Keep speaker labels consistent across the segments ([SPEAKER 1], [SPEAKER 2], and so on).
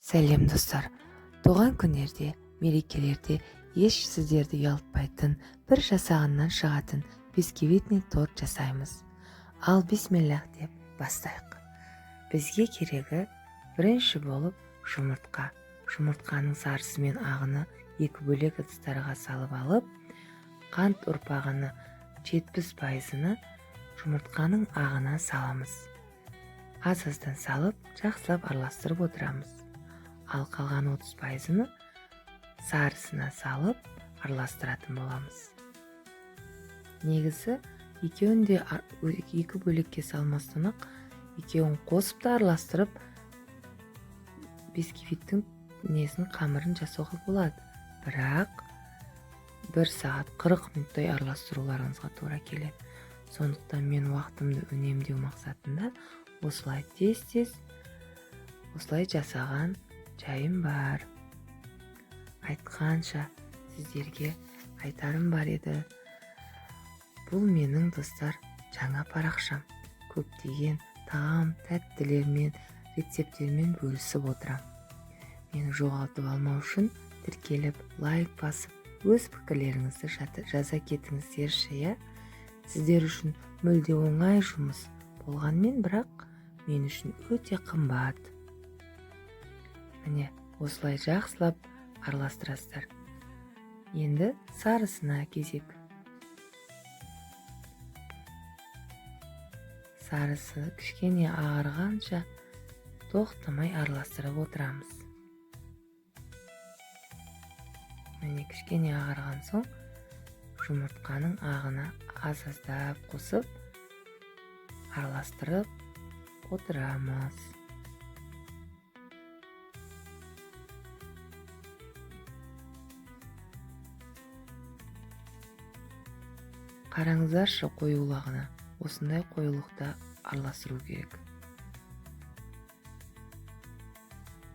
[SPEAKER 1] Сәлем достар. Туған күндерде, мерекелерде еш сіздерді ұялтпайтын, бір жасағаннан шығатын бисквитный торт жасаймыз. Ал бисмиллах деп бастайық. Бізге керегі бірінші болып жұмыртқа. Жұмыртқаның сарысы мен ағыны екі бөлек ыдыстарға салып алып, қант ұрпағыны 70%-ны жұмыртқаның ағына саламыз. Аз-аздан салып, жақсылап араластырып отырамыз. Ал қалған 30%-ны сарысына салып араластыратын боламыз. Негізі екеуін де екі бөлекке салмастан-ақ екеуін қосып та араластырып бисквиттің қамырын жасауға болады. Бірақ 1 сағат 40 минуттай араластыруларыңызға тура келеді. Сондықтан мен уақытымды үнемдеу мақсатында осылай тез-тез осылай жасаған жайым бар. Айтқанша сіздерге айтарым бар еді. Бұл менің достар жаңа парақшам. Көптеген тағам, тәттілермен, рецепттермен бөлісіп отырам. Мені жоғалтып алмау үшін тіркеліп, лайк басып, өз пікірлеріңізді жаза кетіңіздерші, иә? Сіздер үшін мүлде оңай жұмыс болғанмен, бірақ мен үшін өте қымбат. Міне, осылай жақсылап араластырасыздар. Енді сарысына кезек. Сарысы кішкене ағарғанша тоқтамай араластырып отырамыз. Міне, кішкене ағарған соң жұмыртқаның ағына аз-аздап қосып араластырып отырамыз. Қараңыздаршы қоюлығына. Осындай қоюлықта араластыру керек.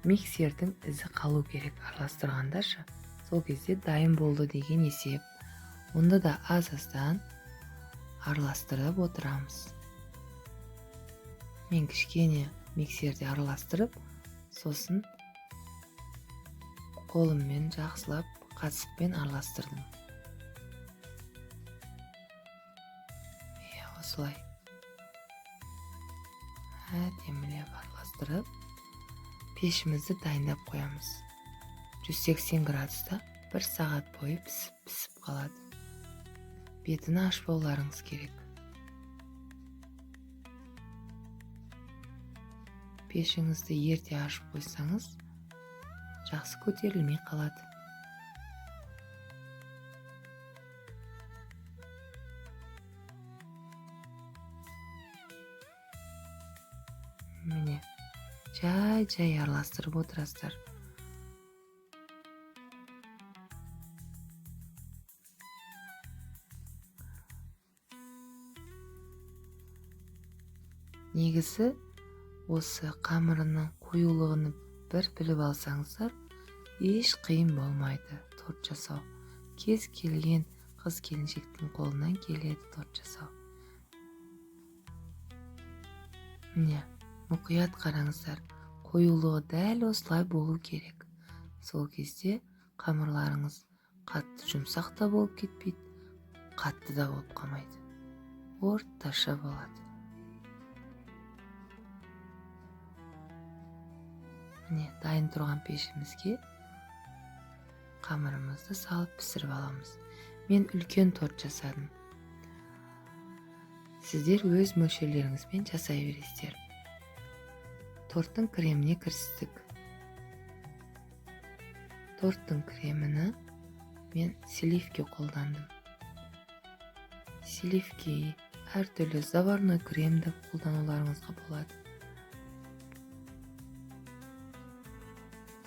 [SPEAKER 1] Миксердің ізі қалу керек араластырғандаршы. Сол кезде дайын болды деген есеп. Онда да аз-аздан араластырып отырамыз. Мен кішкене миксерде араластырып, сосын қолыммен жақсылап қасықпен араластырдым. Осылай әдемілеп араластырып, пешімізді дайындап қоямыз. 180 градуста 1 сағат бойы пісіп қалады. Бетін ашпауларыңыз керек. Пешіңізді ерте ашып қойсаңыз, жақсы көтерілмей қалады. Міне, жай араластырып отырасыздар. Негізі осы қамырының қоюлығын бір біліп алсаңыздар, еш қиын болмайды торт жасау. Кез келген қыз келіншектің қолынан келеді торт жасау. Міне, мұқият қараңыздар, қоюлығы дәл осылай болу керек. Сол кезде қамырларыңыз қатты жұмсақ та болып кетпейді, қатты да болып қалмайды. Орташа болады. Міне, дайын тұрған пешімізге қамырымызды салып пісіріп аламыз. Мен үлкен торт жасадым. Сіздер өз мөлшерлеріңізбен жасай бересіздер. Торттың креміне кірістік. Торттың креміні мен сливке қолдандым. Сливке, әртүрлі заварной кремді қолдануларыңызға болады.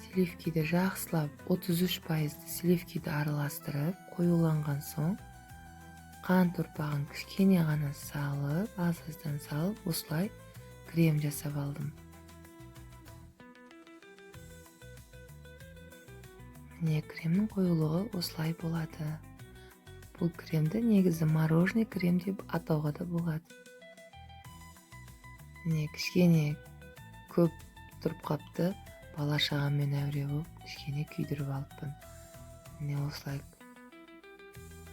[SPEAKER 1] Сливкеді жақсылап 33% сливкеді араластырып, қоюланған соң, қант ұрпағын кішкене ғана салып, аз-аздан салып, осылай крем жасап алдым. Міне, кремнің қоюлығы осылай болады. Бұл кремді негізі мороженый крем деп атауға да болады. Міне, кішкене көп тұрып қапты, бала шағаммен әуре болып кішкене күйдіріп алыппын. Міне осылай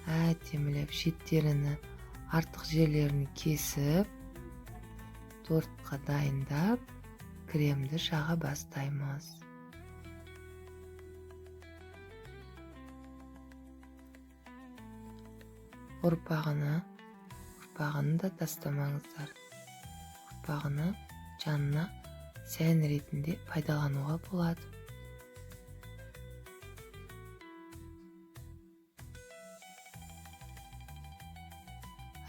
[SPEAKER 1] әдемілеп шеттеріні, артық жерлерін кесіп, тортқа дайындап, кремді жаға бастаймыз. Ұрпағыны да тастамаңыздар. Ұрпағыны жанына сән ретінде пайдалануға болады.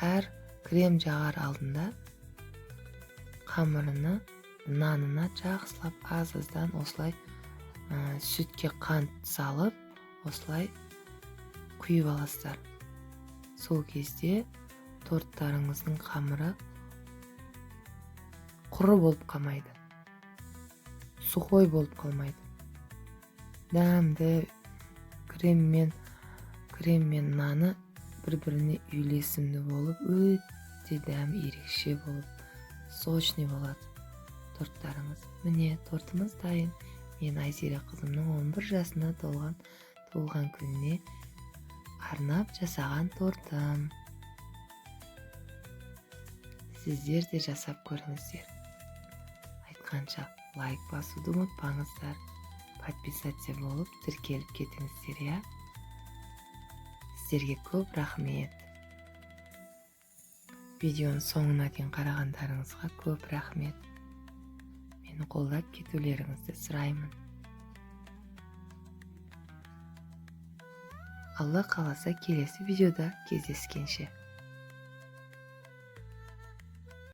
[SPEAKER 1] Әр крем жағар алдында қамырыны, нанына жақсылап аз-аздан осылай сүтке қант салып, осылай құйып аласыздар. Сол кезде торттарыңыздың қамыры құры болып қалмайды, сухой болып қалмайды. Дәмді креммен наны бір-біріне үйлесімді болып, өте дәм ерекше болып, сочный болады торттарыңыз. Міне тортымыз дайын. Мен Айзира қызымның 11 жасына толған күніне арнап жасаған тортым. Сіздер де жасап көріңіздер. Айтқанша лайк басуды ұмытпаңыздар. Подписаться болып тіркеліп кетіңіздер, я. Сіздерге көп рахмет. Видеоның соңына дейін қарағандарыңызға көп рахмет. Мені қолдап кетулеріңізді сұраймын. Алла қаласа келесі видеода кездескенше.